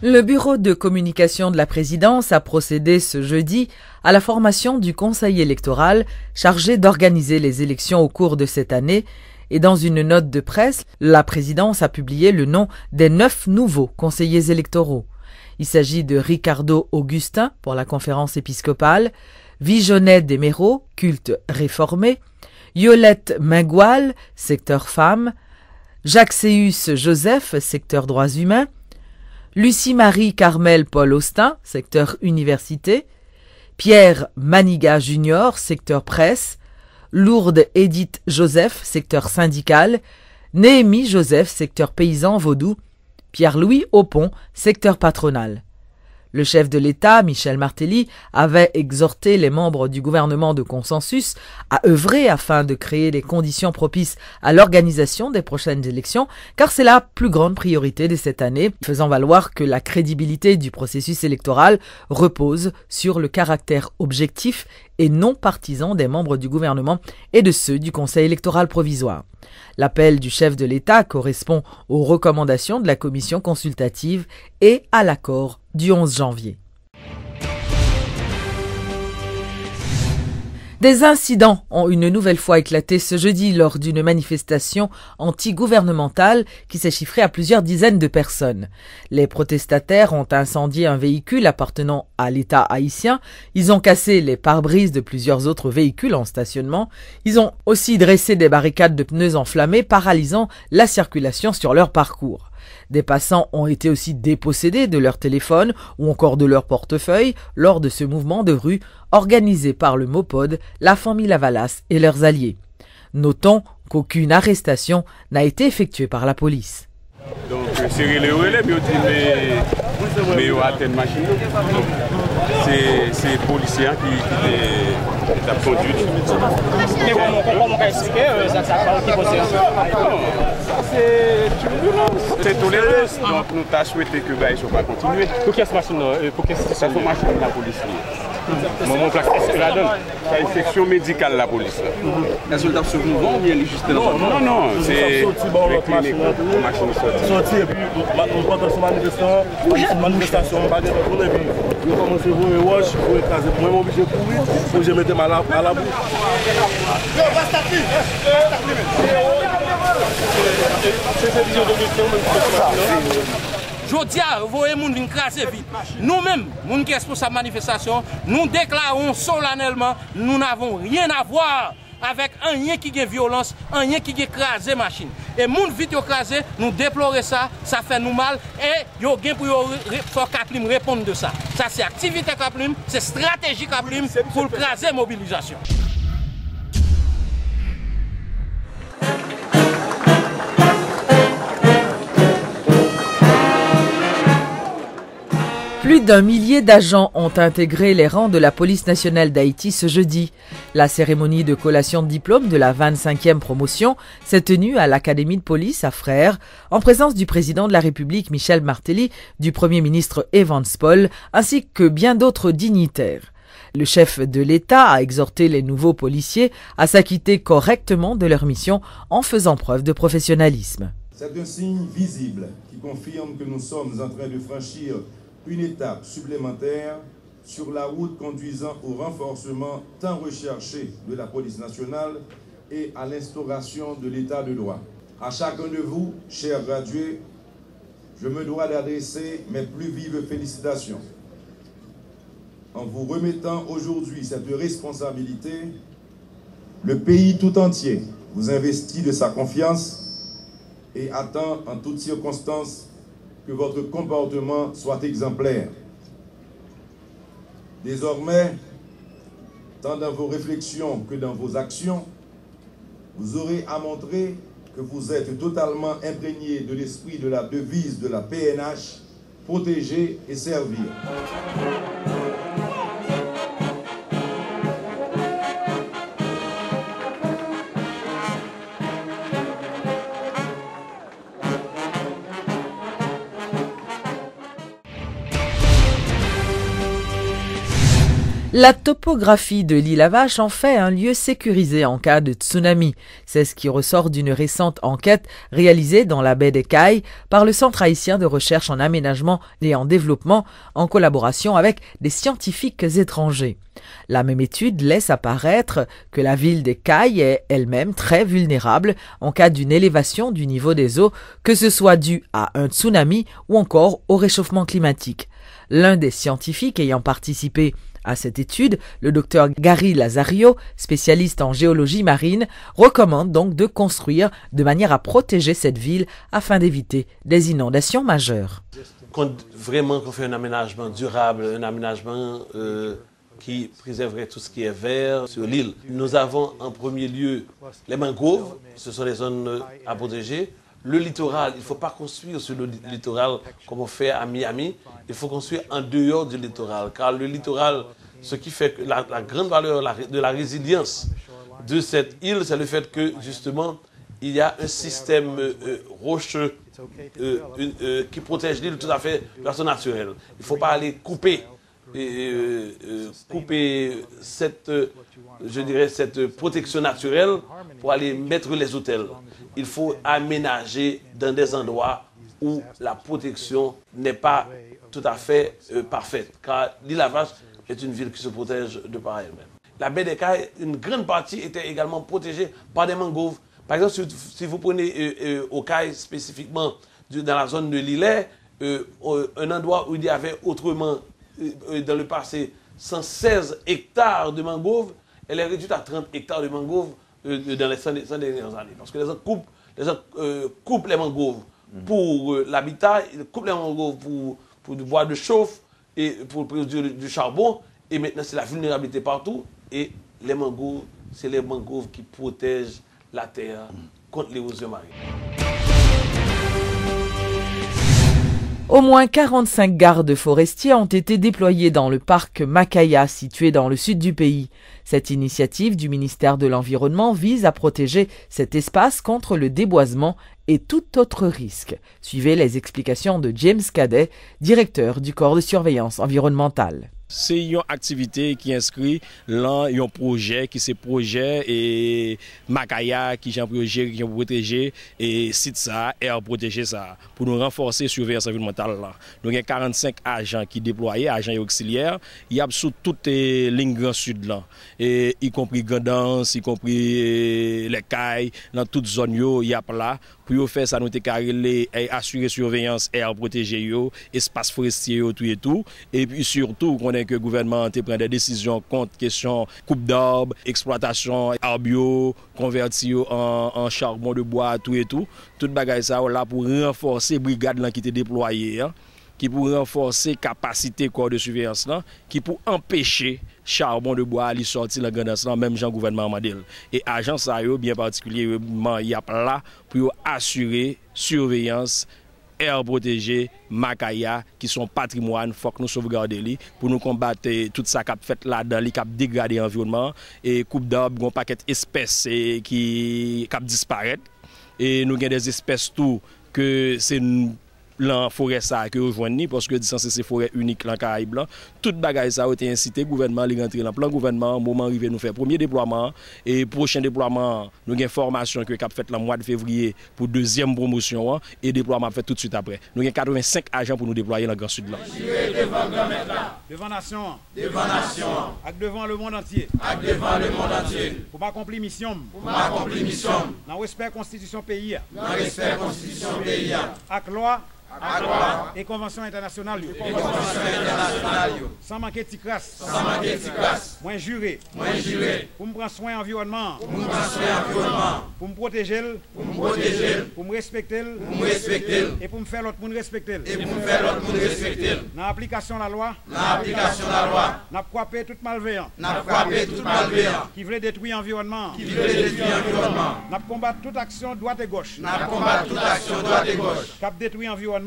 Le bureau de communication de la présidence a procédé ce jeudi à la formation du conseil électoral chargé d'organiser les élections au cours de cette année et dans une note de presse, la présidence a publié le nom des 9 nouveaux conseillers électoraux. Il s'agit de Ricardo Augustin pour la conférence épiscopale, Vijonnet Desméraud, culte réformé, Yolette Mingual, secteur femmes, Jacques-Céus Joseph, secteur droits humains, Lucie-Marie Carmel Paul Austin, secteur université, Pierre Maniga Junior, secteur presse, Lourdes Edith Joseph, secteur syndical, Néhémie Joseph, secteur paysan vaudou, Pierre-Louis Aupon, secteur patronal. Le chef de l'État, Michel Martelly, avait exhorté les membres du gouvernement de consensus à œuvrer afin de créer les conditions propices à l'organisation des prochaines élections, car c'est la plus grande priorité de cette année, faisant valoir que la crédibilité du processus électoral repose sur le caractère objectif et non partisan des membres du gouvernement et de ceux du Conseil électoral provisoire. L'appel du chef de l'État correspond aux recommandations de la commission consultative et à l'accord du 11 janvier. Des incidents ont une nouvelle fois éclaté ce jeudi lors d'une manifestation anti-gouvernementale qui s'est chiffrée à plusieurs dizaines de personnes. Les protestataires ont incendié un véhicule appartenant à l'État haïtien, ils ont cassé les pare-brises de plusieurs autres véhicules en stationnement, ils ont aussi dressé des barricades de pneus enflammés paralysant la circulation sur leur parcours. Des passants ont été aussi dépossédés de leur téléphone ou encore de leur portefeuille lors de ce mouvement de rue organisé par le MOPOD, la famille Lavalas et leurs alliés. Notons qu'aucune arrestation n'a été effectuée par la police. Donc, c'est les relais, mais on a une machine. C'est les policiers qui ont conduit. Comment expliquer ça qui c'est turbulence, c'est tolérance. Donc, nous avons souhaité que ça ne soit pas continuer. Pour quelle machine C'est une machine de la police. Mon place, est-ce que la donne? C'est une section médicale de la police. Les soldats se mouvent ou bien les juste Non, c'est les cliniques. Machine sortie et puis on porte sur manifestation, on va dire et puis nous commençons à voir wash pour écraser. Moi, je suis obligé de courir, faut que je mette mal à la bouche. Je dis à vous, voyez, nous venons craser vite. Nous-mêmes, nous qui sommes responsables de la manifestation, nous déclarons solennellement, nous n'avons rien à voir avec un rien qui est violence, un rien qui est crasé machine. Et moun vite écrasé, nous déplorons ça, ça fait nous mal et yo gen pour Kaplim répondre de ça. Ça c'est activité Kaplim, c'est stratégie Kaplim pour craser mobilisation. Plus d'1 millier d'agents ont intégré les rangs de la police nationale d'Haïti ce jeudi. La cérémonie de collation de diplôme de la 25e promotion s'est tenue à l'Académie de police à Frères, en présence du président de la République Michel Martelly, du Premier ministre Evans Paul, ainsi que bien d'autres dignitaires. Le chef de l'État a exhorté les nouveaux policiers à s'acquitter correctement de leur mission en faisant preuve de professionnalisme. C'est un signe visible qui confirme que nous sommes en train de franchir une étape supplémentaire sur la route conduisant au renforcement tant recherché de la police nationale et à l'instauration de l'état de droit. À chacun de vous, chers gradués, je me dois d'adresser mes plus vives félicitations. En vous remettant aujourd'hui cette responsabilité, le pays tout entier vous investit de sa confiance et attend en toutes circonstances que votre comportement soit exemplaire. Désormais, tant dans vos réflexions que dans vos actions, vous aurez à montrer que vous êtes totalement imprégné de l'esprit de la devise de la PNH, protéger et servir. La topographie de l'île à Vache en fait un lieu sécurisé en cas de tsunami. C'est ce qui ressort d'une récente enquête réalisée dans la baie des Cailles par le Centre haïtien de recherche en aménagement et en développement en collaboration avec des scientifiques étrangers. La même étude laisse apparaître que la ville des Cailles est elle-même très vulnérable en cas d'une élévation du niveau des eaux, que ce soit dû à un tsunami ou encore au réchauffement climatique. L'un des scientifiques ayant participé à cette étude, le docteur Gary Lazario, spécialiste en géologie marine, recommande donc de construire de manière à protéger cette ville afin d'éviter des inondations majeures. Quand vraiment qu'on fait un aménagement durable, un aménagement qui préserverait tout ce qui est vert sur l'île. Nous avons en premier lieu les mangroves, ce sont les zones à protéger. Le littoral, il ne faut pas construire sur le littoral comme on fait à Miami, il faut construire en dehors du littoral, car le littoral, ce qui fait que la grande valeur de la résilience de cette île, c'est le fait que justement, il y a un système rocheux qui protège l'île tout à fait de façon naturelle. Il ne faut pas aller couper cette protection naturelle pour aller mettre les hôtels. Il faut aménager dans des endroits où la protection n'est pas tout à fait parfaite, car l'île à Vache est une ville qui se protège de par elle-même. La baie des Cailles, une grande partie était également protégée par des mangroves. Par exemple, si vous prenez aux Cailles spécifiquement dans la zone de l'îlet, un endroit où il y avait autrement dans le passé 116 hectares de mangroves, elle est réduite à 30 hectares de mangroves dans les 100 dernières années. Parce que les gens coupent les mangroves pour l'habitat, ils coupent les mangroves pour du bois de chauffe et pour produire du charbon. Et maintenant, c'est la vulnérabilité partout. Et les mangroves, c'est les mangroves qui protègent la terre contre l'érosion marine. Au moins 45 gardes forestiers ont été déployés dans le parc Macaya, situé dans le sud du pays. Cette initiative du ministère de l'Environnement vise à protéger cet espace contre le déboisement et tout autre risque. Suivez les explications de James Cadet, directeur du corps de surveillance environnementale. C'est une activité qui inscrit dans un projet qui c'est projet et Macaya qui est un projet qui est protégé et site ça et protéger ça pour nous renforcer la surveillance environnementale là. Nous avons 45 agents qui déployés, agents auxiliaires, il y a sur toutes les lignes Grand Sud là, et y compris Gandance, y compris les Cailles, dans toute zone yo, il y a là pour faire ça nous carrelé et assurer surveillance et protéger yo, espace forestier tout et puis surtout qu'on est que le gouvernement prend des décisions contre question coupe d'arbres, exploitation arbio, convertir en charbon de bois tout bagage ça là pour renforcer brigade là qui était déployée qui pour renforcer capacité corps de surveillance là qui pour empêcher charbon de bois à sortir la grandance là même Jean gouvernement modèle et agent ça yo bien particulièrement il y a là pour assurer surveillance air protégé, Macaya, qui sont patrimoine, il faut que nous sauvegardions pour nous combattre tout ça qui a fait là-dedans, qui a dégradé l'environnement, et coupe d'arbres, un paquet d'espèces qui disparaissent. Et nous avons des espèces tout que c'est la forêt ça que rejoindre parce que distance c'est forêt unique dans Caraïbes là tout bagage ça a été incité gouvernement les rentrer dans plan gouvernement moment arrivé nous faire premier déploiement et prochain déploiement nous avons formation que cap fait le mois de février pour deuxième promotion et déploiement fait tout de suite après nous avons 85 agents pour nous déployer dans le Grand Sud là devant nation ak devant le monde entier pour m'accomplir mission dans respect constitution pays ak loi et convention internationale sans manquer de crasse moins juré pour me prendre soin environnement pour me protéger pour me respecter et pour me faire l'autre monde respecter dans l'application de la loi n'a coupé tout malveillant qui veut détruire l'environnement n'a combattre toute action droite et gauche cap détruire l'environnement